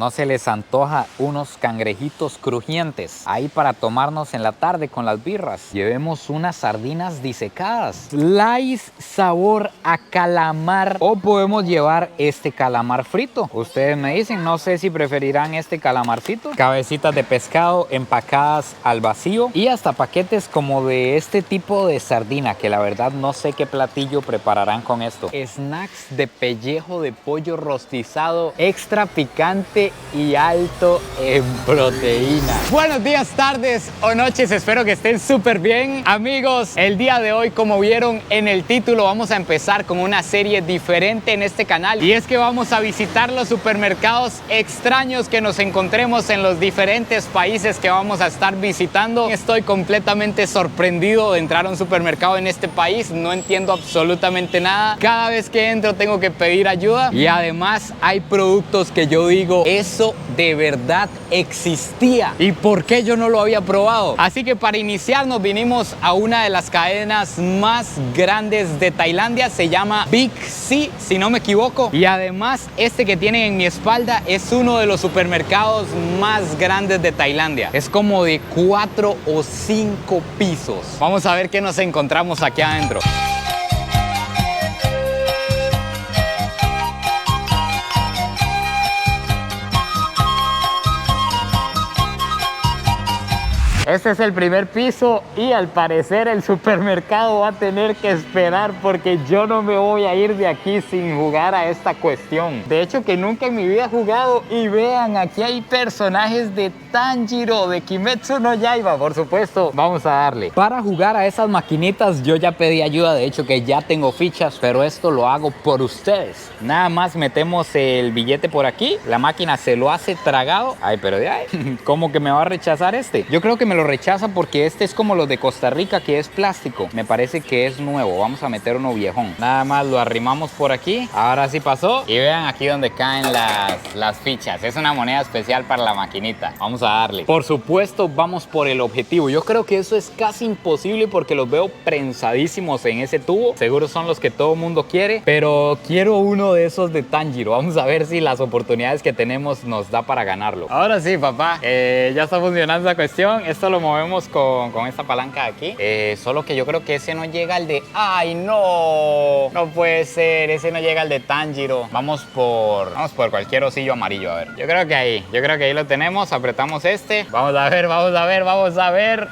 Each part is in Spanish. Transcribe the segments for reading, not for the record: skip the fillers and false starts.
¿No se les antoja unos cangrejitos crujientes ahí para tomarnos en la tarde con las birras? Llevemos unas sardinas disecadas, slice sabor a calamar, o podemos llevar este calamar frito. Ustedes me dicen, no sé si preferirán este calamarcito. Cabecitas de pescado empacadas al vacío y hasta paquetes como de este tipo de sardina, que la verdad no sé qué platillo prepararán con esto. Snacks de pellejo de pollo rostizado extra picante y alto en proteína. Buenos días, tardes o noches, espero que estén súper bien. Amigos, el día de hoy, como vieron en el título, vamos a empezar con una serie diferente en este canal, y es que vamos a visitar los supermercados extraños que nos encontremos en los diferentes países que vamos a estar visitando. Estoy completamente sorprendido de entrar a un supermercado en este país, no entiendo absolutamente nada. Cada vez que entro tengo que pedir ayuda, y además hay productos que yo digo, eso de verdad existía, ¿y por qué yo no lo había probado? Así que para iniciar nos vinimos a una de las cadenas más grandes de Tailandia, se llama Big C, si no me equivoco, y además este que tienen en mi espalda es uno de los supermercados más grandes de Tailandia. Es como de 4 o 5 pisos. Vamos a ver qué nos encontramos aquí adentro. Este es el primer piso y al parecer el supermercado va a tener que esperar, porque yo no me voy a ir de aquí sin jugar a esta cuestión. De hecho, que nunca en mi vida he jugado, y vean, aquí hay personajes de Tanjiro, de Kimetsu no Yaiba, por supuesto. Vamos a darle. Para jugar a esas maquinitas yo ya pedí ayuda, de hecho que ya tengo fichas, pero esto lo hago por ustedes. Nada más metemos el billete por aquí, la máquina se lo hace tragado. Ay, pero de ahí, ¿cómo que me va a rechazar este? Yo creo que me lo rechaza porque este es como los de Costa Rica, que es plástico. Me parece que es nuevo. Vamos a meter uno viejón. Nada más lo arrimamos por aquí. Ahora sí pasó. Y vean aquí donde caen las fichas. Es una moneda especial para la maquinita. Vamos a darle. Por supuesto, vamos por el objetivo. Yo creo que eso es casi imposible porque los veo prensadísimos en ese tubo. Seguro son los que todo el mundo quiere, pero quiero uno de esos de Tanjiro. Vamos a ver si las oportunidades que tenemos nos da para ganarlo. Ahora sí, papá. Ya está funcionando esa cuestión. Esto lo movemos con esta palanca de aquí. Solo que yo creo que ese no llega al de... ¡Ay, no! No puede ser. Ese no llega al de Tanjiro. Vamos por cualquier osillo amarillo. A ver. Yo creo que ahí lo tenemos. Apretamos este. Vamos a ver, vamos a ver, vamos a ver.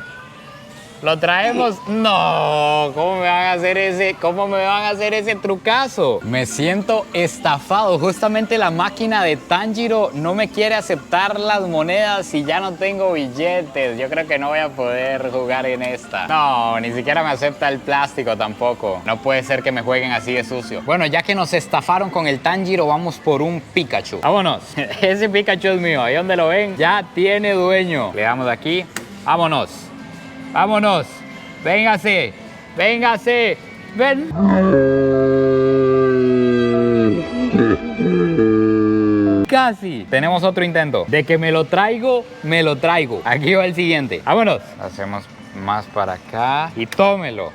¿Lo traemos? No, ¿cómo me van a hacer ese trucazo? Me siento estafado. Justamente la máquina de Tanjiro no me quiere aceptar las monedas y ya no tengo billetes. Yo creo que no voy a poder jugar en esta. No, ni siquiera me acepta el plástico tampoco. No puede ser que me jueguen así de sucio. Bueno, ya que nos estafaron con el Tanjiro, vamos por un Pikachu. Vámonos. Ese Pikachu es mío. Ahí donde lo ven, ya tiene dueño. Le damos aquí. Vámonos. Vámonos, véngase, véngase, ven. Casi. Tenemos otro intento. De que me lo traigo, me lo traigo. Aquí va el siguiente. Vámonos. Hacemos más para acá y tómelo.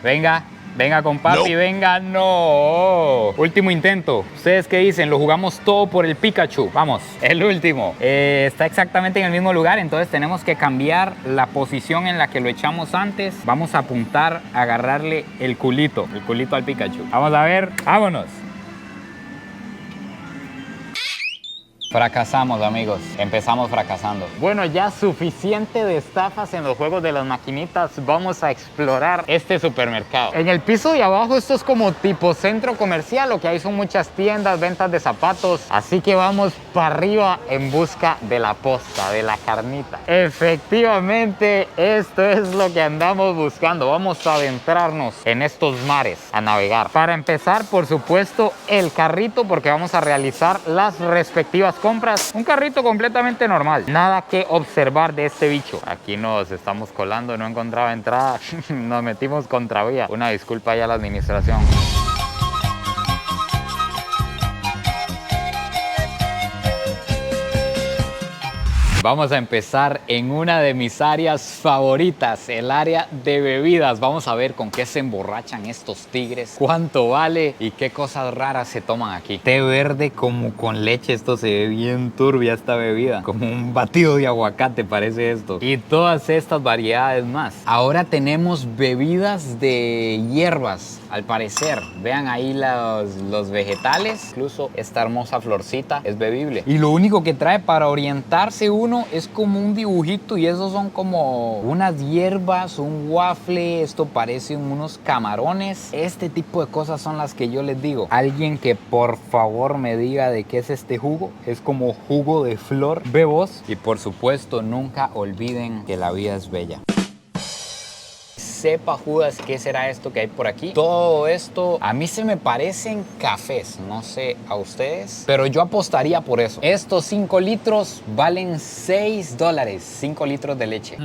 Venga. Venga con papi, no. Venga, no. Último intento. ¿Ustedes qué dicen? Lo jugamos todo por el Pikachu. Vamos, el último. Está exactamente en el mismo lugar, entonces tenemos que cambiar la posición en la que lo echamos antes. Vamos a apuntar a agarrarle el culito al Pikachu. Vamos a ver, vámonos. Fracasamos, amigos. Empezamos fracasando. Bueno, ya suficiente de estafas en los juegos de las maquinitas. Vamos a explorar este supermercado. En el piso de abajo esto es como tipo centro comercial. Lo que hay son muchas tiendas, ventas de zapatos. Así que vamos para arriba en busca de la posta, de la carnita. Efectivamente, esto es lo que andamos buscando. Vamos a adentrarnos en estos mares, a navegar. Para empezar, por supuesto, el carrito, porque vamos a realizar las respectivas compras. Un carrito completamente normal. Nada que observar de este bicho. Aquí nos estamos colando, no encontraba entrada. Nos metimos contravía. Una disculpa ya a la administración. Vamos a empezar en una de mis áreas favoritas, el área de bebidas. Vamos a ver con qué se emborrachan estos tigres, cuánto vale y qué cosas raras se toman aquí. Té verde como con leche, esto se ve bien turbia esta bebida. Como un batido de aguacate parece esto. Y todas estas variedades más. Ahora tenemos bebidas de hierbas, al parecer. Vean ahí los vegetales. Incluso esta hermosa florcita es bebible. Y lo único que trae para orientarse uno es como un dibujito y esos son como unas hierbas, un waffle, esto parecen unos camarones. Este tipo de cosas son las que yo les digo. Alguien que por favor me diga de qué es este jugo. Es como jugo de flor. Ve vos. Y por supuesto nunca olviden que la vida es bella. Sepa Judas qué será esto que hay por aquí. Todo esto a mí se me parecen cafés, no sé a ustedes, pero yo apostaría por eso. Estos 5 litros valen $6, 5 litros de leche.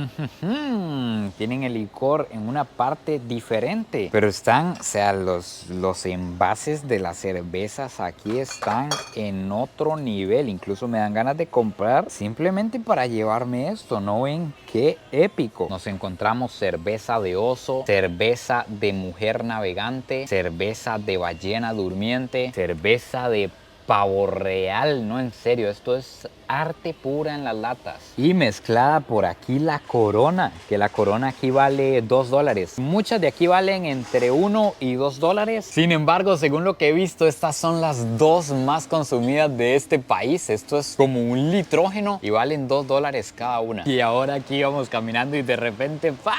Tienen el licor en una parte diferente, pero están, o sea, los envases de las cervezas aquí están en otro nivel. Incluso me dan ganas de comprar simplemente para llevarme esto. ¿No ven qué épico? Nos encontramos cerveza de oso, cerveza de mujer navegante, cerveza de ballena durmiente, cerveza de pavo real. No, en serio, esto es arte pura en las latas. Y mezclada por aquí la Corona, que la Corona aquí vale $2. Muchas de aquí valen entre $1 y $2. Sin embargo, según lo que he visto, estas son las dos más consumidas de este país. Esto es como un litrógeno y valen $2 cada una. Y ahora aquí vamos caminando y de repente ¡pa!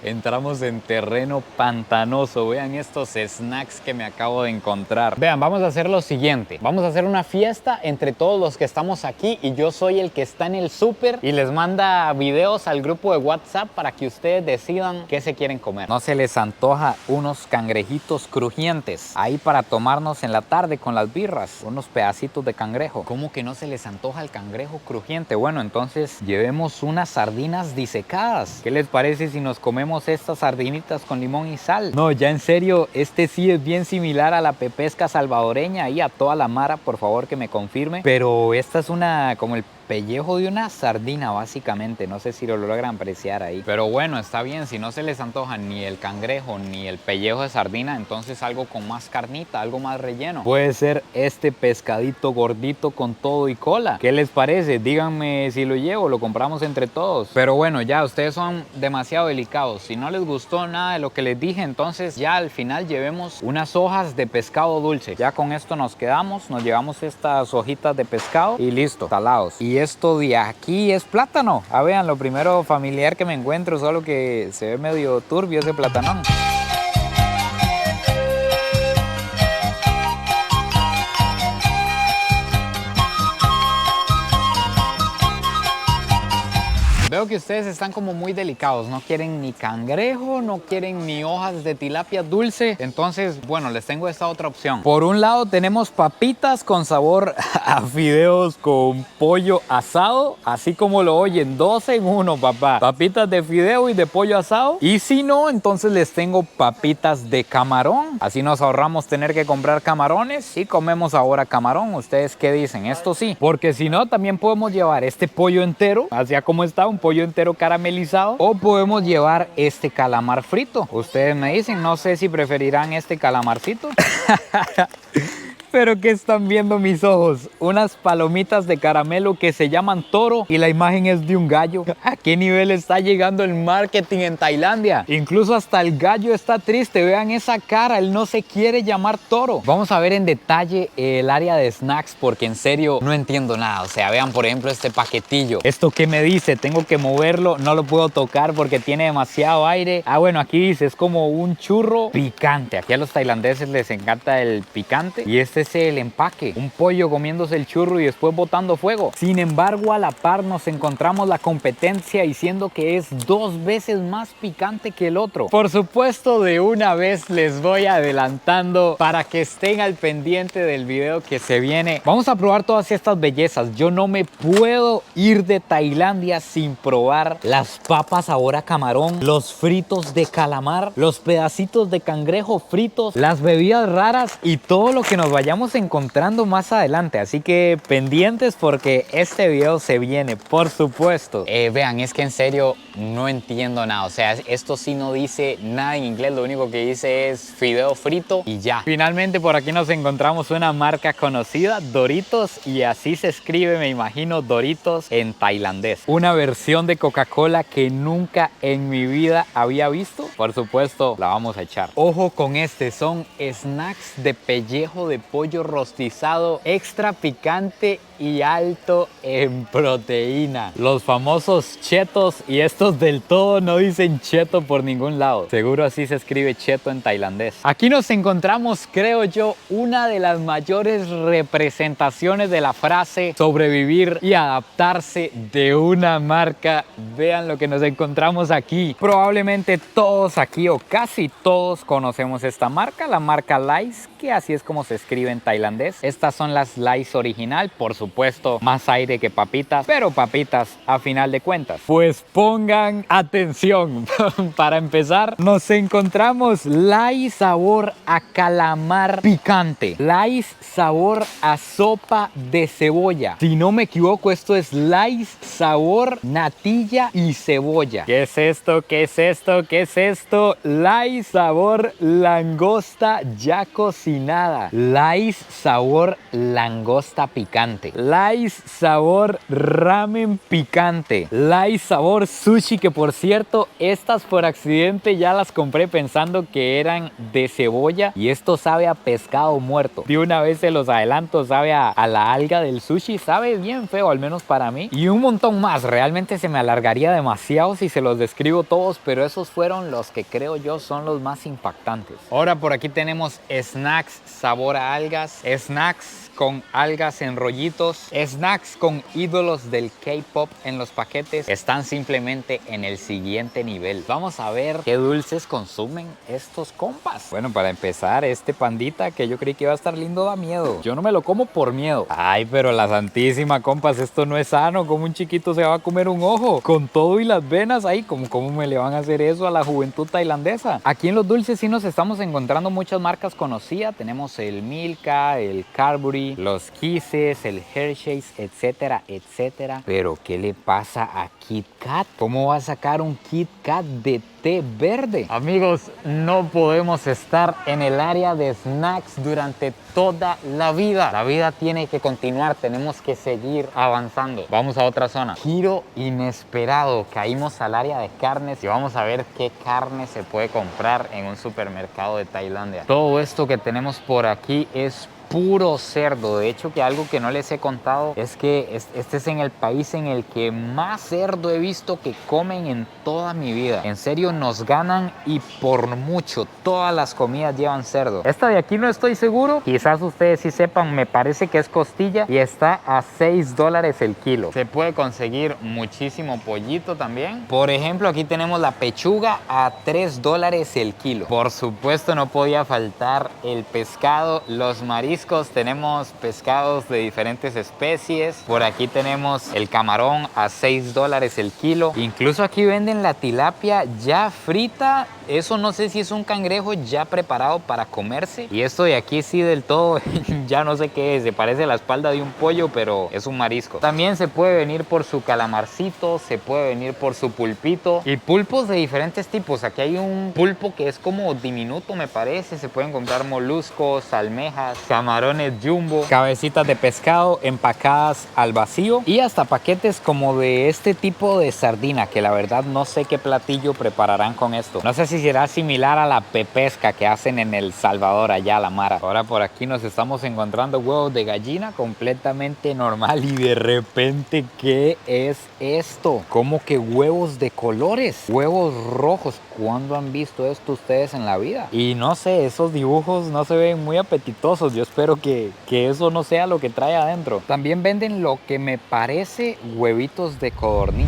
Entramos en terreno pantanoso. Vean estos snacks que me acabo de encontrar. Vean, vamos a hacer lo siguiente. Vamos a hacer una fiesta entre todos los que estamos aquí y yo soy el que está en el súper y les manda videos al grupo de WhatsApp para que ustedes decidan qué se quieren comer. ¿No se les antoja unos cangrejitos crujientes ahí para tomarnos en la tarde con las birras? Unos pedacitos de cangrejo. ¿Cómo que no se les antoja el cangrejo crujiente? Bueno, entonces llevemos unas sardinas disecadas. ¿Qué les parece si nos comemos estas sardinitas con limón y sal? No, ya en serio, este sí es bien similar a la pepesca salvadoreña y a toda la mara, por favor que me confirme. Pero esta es como el pellejo de una sardina básicamente. No sé si lo logran apreciar ahí, pero bueno, está bien. Si no se les antoja ni el cangrejo ni el pellejo de sardina, entonces algo con más carnita, algo más relleno. Puede ser este pescadito gordito con todo y cola. ¿Qué les parece? Díganme si lo llevo, lo compramos entre todos. Pero bueno, ya ustedes son demasiado delicados. Si no les gustó nada de lo que les dije, entonces ya al final llevemos unas hojas de pescado dulce. Ya con esto nos quedamos, nos llevamos estas hojitas de pescado y listo, talados. Y esto de aquí es plátano. Vean, lo primero familiar que me encuentro, solo que se ve medio turbio ese platanón. Veo que ustedes están como muy delicados, no quieren ni cangrejo, no quieren ni hojas de tilapia dulce. Entonces, bueno, les tengo esta otra opción. Por un lado tenemos papitas con sabor a fideos con pollo asado, así como lo oyen, 2 en 1, papá. Papitas de fideo y de pollo asado. Y si no, entonces les tengo papitas de camarón. Así nos ahorramos tener que comprar camarones y comemos ahora camarón. ¿Ustedes qué dicen? Esto sí, porque si no, también podemos llevar este pollo entero, así como está, un pollo entero caramelizado, o podemos llevar este calamar frito. Ustedes me dicen, no sé si preferirán este calamarcito. Pero ¿qué están viendo mis ojos? Unas palomitas de caramelo que se llaman Toro y la imagen es de un gallo. ¿A qué nivel está llegando el marketing en Tailandia? Incluso hasta el gallo está triste. Vean esa cara, él no se quiere llamar Toro. Vamos a ver en detalle el área de snacks porque en serio no entiendo nada. O sea, vean por ejemplo este paquetillo. ¿Esto qué me dice? Tengo que moverlo, no lo puedo tocar porque tiene demasiado aire. Bueno, aquí dice, es como un churro picante. Aquí a los tailandeses les encanta el picante y este es el empaque, un pollo comiéndose el churro y después botando fuego. Sin embargo, a la par nos encontramos la competencia diciendo que es 2 veces más picante que el otro. Por supuesto, de una vez les voy adelantando para que estén al pendiente del video que se viene. Vamos a probar todas estas bellezas. Yo no me puedo ir de Tailandia sin probar las papas sabor a camarón, los fritos de calamar, los pedacitos de cangrejo fritos, las bebidas raras y todo lo que nos vayamos vayamos encontrando más adelante. Así que pendientes porque este video se viene, por supuesto. Vean, es que en serio no entiendo nada. O sea, esto sí no dice nada en inglés. Lo único que dice es fideo frito y ya. Finalmente por aquí nos encontramos una marca conocida, Doritos. Y así se escribe, me imagino, Doritos en tailandés. Una versión de Coca-Cola que nunca en mi vida había visto. Por supuesto, la vamos a echar. Ojo con este, son snacks de pellejo de pollo rostizado, extra picante y alto en proteína. Los famosos chetos, y estos del todo no dicen cheto por ningún lado. Seguro así se escribe cheto en tailandés. Aquí nos encontramos, creo yo, una de las mayores representaciones de la frase sobrevivir y adaptarse de una marca. Vean lo que nos encontramos aquí. Probablemente todos aquí o casi todos conocemos esta marca, la marca Lays, que así es como se escribe en tailandés. Estas son las Lays original, por supuesto, más aire que papitas, pero papitas a final de cuentas. Pues pongan atención. Para empezar, nos encontramos Lays sabor a calamar picante, Lays sabor a sopa de cebolla. Si no me equivoco, esto es Lays sabor natilla y cebolla. ¿Qué es esto? ¿Qué es esto? ¿Qué es esto? Lays sabor langosta ya cocinada, Lays sabor langosta picante, Lays sabor ramen picante, Lays sabor sushi, que por cierto estas por accidente ya las compré pensando que eran de cebolla y esto sabe a pescado muerto. De una vez se los adelanto, sabe a la alga del sushi, sabe bien feo, al menos para mí. Y un montón más, realmente se me alargaría demasiado si se los describo todos, pero esos fueron los que creo yo son los más impactantes. Ahora por aquí tenemos snacks sabor a algas, snacks con algas en rollitos, snacks con ídolos del K-pop en los paquetes. Están simplemente en el siguiente nivel. Vamos a ver qué dulces consumen estos compas. Bueno, para empezar, este pandita que yo creí que iba a estar lindo da miedo. Yo no me lo como por miedo. Ay, pero la santísima, compas, esto no es sano. ¿Cómo un chiquito se va a comer un ojo? Con todo y las venas ahí, ¿cómo me le van a hacer eso a la juventud tailandesa? Aquí en los dulces sí nos estamos encontrando muchas marcas conocidas. Tenemos el Milka, el Cadbury, los Kisses, el Hershey's, etcétera, etcétera. Pero ¿qué le pasa a Kit Kat? ¿Cómo va a sacar un Kit Kat de té verde? Amigos, no podemos estar en el área de snacks durante toda la vida. La vida tiene que continuar, tenemos que seguir avanzando. Vamos a otra zona. Giro inesperado. Caímos al área de carnes y vamos a ver qué carne se puede comprar en un supermercado de Tailandia. Todo esto que tenemos por aquí es puro cerdo. De hecho, que algo que no les he contado es que este es en el país en el que más cerdo he visto que comen en toda mi vida. En serio, nos ganan y por mucho. Todas las comidas llevan cerdo. Esta de aquí no estoy seguro. Quizás ustedes sí sepan. Me parece que es costilla y está a $6 el kilo. Se puede conseguir muchísimo pollito también. Por ejemplo, aquí tenemos la pechuga a $3 el kilo. Por supuesto, no podía faltar el pescado, los mariscos. Tenemos pescados de diferentes especies. Por aquí tenemos el camarón a $6 el kilo. Incluso aquí venden la tilapia ya frita. Eso no sé si es un cangrejo ya preparado para comerse. Y esto de aquí sí del todo ya no sé qué es. Se parece a la espalda de un pollo, pero es un marisco. También se puede venir por su calamarcito, se puede venir por su pulpito. Y pulpos de diferentes tipos. Aquí hay un pulpo que es como diminuto, me parece. Se pueden comprar moluscos, almejas, camarones jumbo, cabecitas de pescado empacadas al vacío y hasta paquetes como de este tipo de sardina, que la verdad no sé qué platillo prepararán con esto. No sé si será similar a la pepesca que hacen en El Salvador, allá la mara. Ahora por aquí nos estamos encontrando huevos de gallina completamente normal y de repente, ¿qué es esto? ¿Cómo que huevos de colores? Huevos rojos. ¿Cuándo han visto esto ustedes en la vida? Y no sé, esos dibujos no se ven muy apetitosos. Yo espero que eso no sea lo que trae adentro. También venden lo que me parece huevitos de codorniz.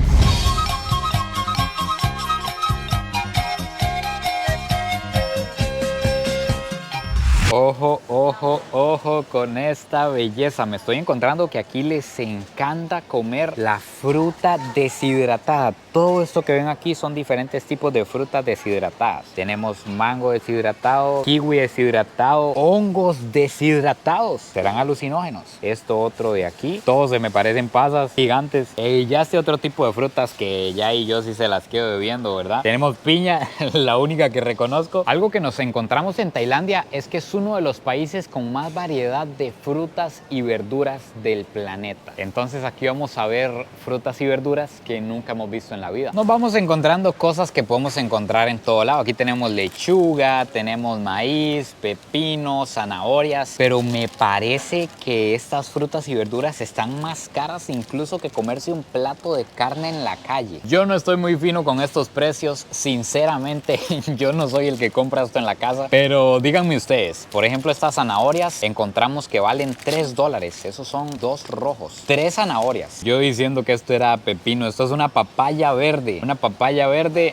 Ojo, ojo, ojo con esta belleza. Me estoy encontrando que aquí les encanta comer la fruta deshidratada. Todo esto que ven aquí son diferentes tipos de frutas deshidratadas. Tenemos mango deshidratado, kiwi deshidratado, hongos deshidratados. Serán alucinógenos. Esto otro de aquí. Todos se me parecen pasas gigantes. Ya este otro tipo de frutas que ya y yo sí se las quedo bebiendo, ¿verdad? Tenemos piña, la única que reconozco. Algo que nos encontramos en Tailandia es que es uno de los países con más variedad de frutas y verduras del planeta. Entonces aquí vamos a ver frutas y verduras que nunca hemos visto en la vida. Nos vamos encontrando cosas que podemos encontrar en todo lado. Aquí tenemos lechuga, tenemos maíz, pepino, zanahorias, pero me parece que estas frutas y verduras están más caras incluso que comerse un plato de carne en la calle. Yo no estoy muy fino con estos precios, sinceramente yo no soy el que compra esto en la casa, pero díganme ustedes, por ejemplo estas zanahorias encontramos que valen $3, esos son 2 rojos, 3 zanahorias. Yo diciendo que esto era pepino, esto es una papaya verde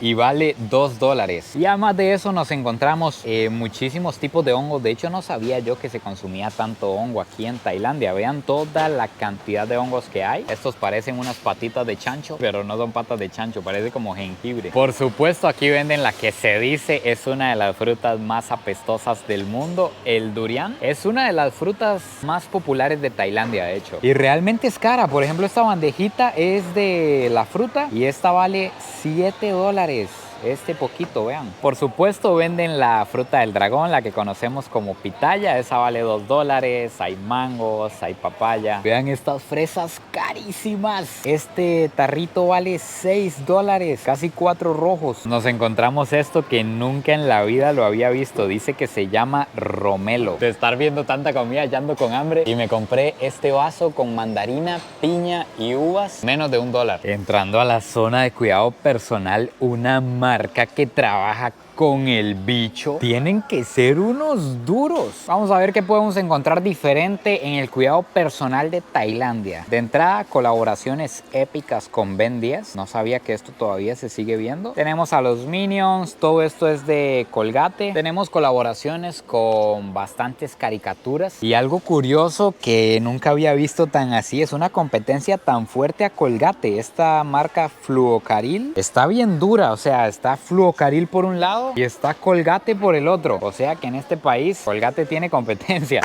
y vale $2. Y además de eso nos encontramos muchísimos tipos de hongos. De hecho no sabía yo que se consumía tanto hongo aquí en Tailandia. Vean toda la cantidad de hongos que hay. Estos parecen unas patitas de chancho, pero no son patas de chancho, parece como jengibre. Por supuesto aquí venden la que se dice es una de las frutas más apestosas del mundo, el durian. Es una de las frutas más populares de Tailandia, de hecho. Y realmente es cara. Por ejemplo, esta bandejita es de la fruta y esta vale $7. Este poquito, vean. Por supuesto venden la fruta del dragón, la que conocemos como pitaya. Esa vale $2. Hay mangos, hay papaya. Vean estas fresas carísimas. Este tarrito vale $6, casi 4 rojos. Nos encontramos esto que nunca en la vida lo había visto. Dice que se llama romelo. De estar viendo tanta comida ya ando con hambre y me compré este vaso con mandarina, piña y uvas. Menos de $1. Entrando a la zona de cuidado personal, una marca que trabaja con el bicho, tienen que ser unos duros. Vamos a ver qué podemos encontrar diferente en el cuidado personal de Tailandia. De entrada, colaboraciones épicas con Ben 10. No sabía que esto todavía se sigue viendo. Tenemos a los Minions, todo esto es de Colgate. Tenemos colaboraciones con bastantes caricaturas. Y algo curioso que nunca había visto tan así, es una competencia tan fuerte a Colgate. Esta marca Fluocaril está bien dura, o sea, está Fluocaril por un lado y está Colgate por el otro. O sea que en este país Colgate tiene competencia.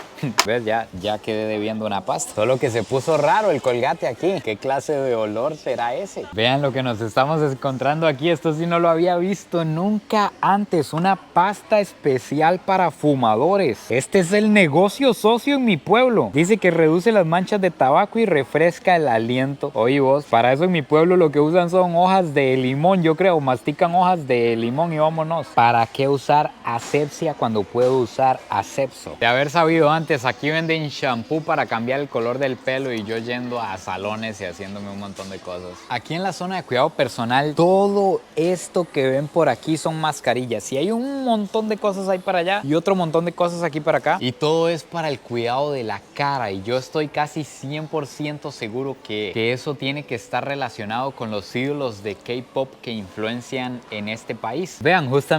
¿Ves? Ya quedé debiendo una pasta. Solo que se puso raro el Colgate aquí. ¿Qué clase de olor será ese? Vean lo que nos estamos encontrando aquí. Esto sí no lo había visto nunca antes. Una pasta especial para fumadores. Este es el negocio socio en mi pueblo. Dice que reduce las manchas de tabaco y refresca el aliento. Oye vos, para eso en mi pueblo lo que usan son hojas de limón, yo creo. Mastican hojas de limón y vámonos. ¿Para qué usar asepsia cuando puedo usar asepso? De haber sabido antes, aquí venden shampoo para cambiar el color del pelo y yo yendo a salones y haciéndome un montón de cosas. Aquí en la zona de cuidado personal, todo esto que ven por aquí son mascarillas. Y hay un montón de cosas ahí para allá y otro montón de cosas aquí para acá. Y todo es para el cuidado de la cara. Y yo estoy casi 100% seguro que eso tiene que estar relacionado con los ídolos de K-pop que influencian en este país. Vean, justamente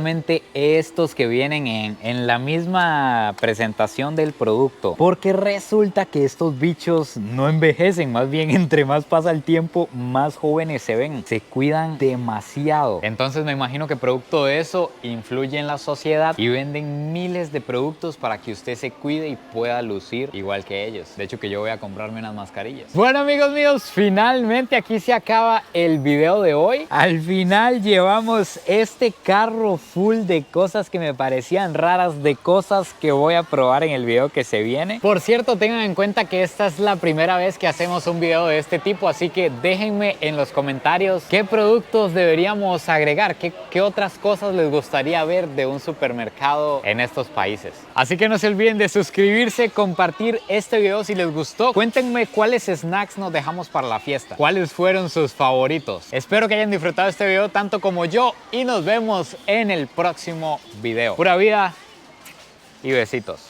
estos que vienen en la misma presentación del producto, porque resulta que estos bichos no envejecen, más bien entre más pasa el tiempo más jóvenes se ven, se cuidan demasiado. Entonces me imagino que producto de eso influye en la sociedad y venden miles de productos para que usted se cuide y pueda lucir igual que ellos. De hecho que yo voy a comprarme unas mascarillas. Bueno amigos míos, finalmente aquí se acaba el video de hoy. Al final llevamos este carro full de cosas que me parecían raras, de cosas que voy a probar en el video que se viene. Por cierto, tengan en cuenta que esta es la primera vez que hacemos un video de este tipo, así que déjenme en los comentarios qué productos deberíamos agregar, qué otras cosas les gustaría ver de un supermercado en estos países. Así que no se olviden de suscribirse, compartir este video si les gustó. Cuéntenme cuáles snacks nos dejamos para la fiesta, cuáles fueron sus favoritos. Espero que hayan disfrutado este video tanto como yo y nos vemos en el próximo video. Pura vida y besitos.